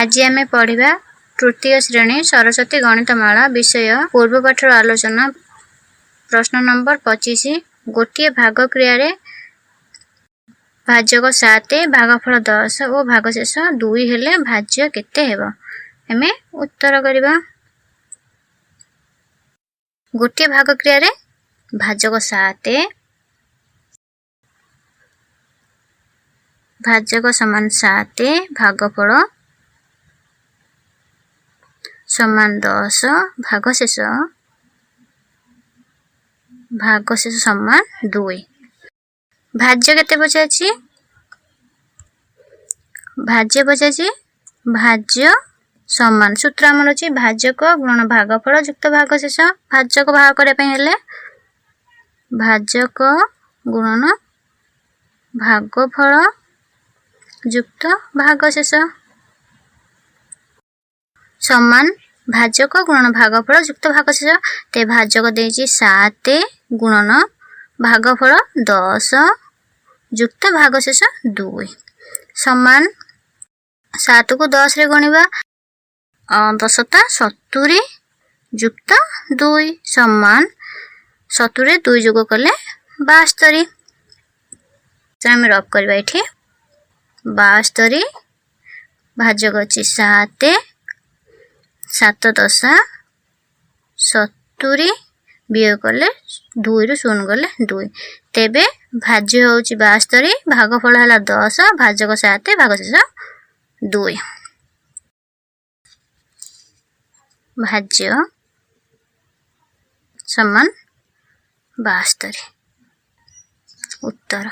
आज आमे पढ़िबा तृतीय श्रेणी सरस्वती गणितमाला विषय पूर्वपाठर आलोचना। प्रश्न नंबर 25 गोटे भाग क्रिया रे भाजक 7 भागफल 10 और भागशेष 2 हेले भाज्य केते हेबो। एमे उत्तर करिबा। गोटे भाग क्रिया रे भाजक 7 भाजक समान 7 भागफल समान 10 भागशेष समान 2। भाज्य केते बचाछि? भाज्य बचाछि भाज्य समान सूत्र हमर अछि भाजक गुणन भागफल युक्त भागशेष। भाजक भाग करे पय हेले भाजक गुणन भागफल युक्त भागशेष समान भाजक गुणन भागफल युक्त भागशेष। ते भाजक देछि 7 गुणन भागफल 10 युक्त भागशेष 2 समान 7 को 10 रे गणिबा 10 ता 70 युक्त 2 समान 70 रे 2 जोग कले 72। हम रफ करबा एठी 72 भाजक अछि 7 7 10 70 वियोग कले 2 रु 0 गले 2 तेबे भाज्य होउची 72 भागफल हला 10 भाजक 7 भागशेष 2। भाज्य समान 72 उत्तर।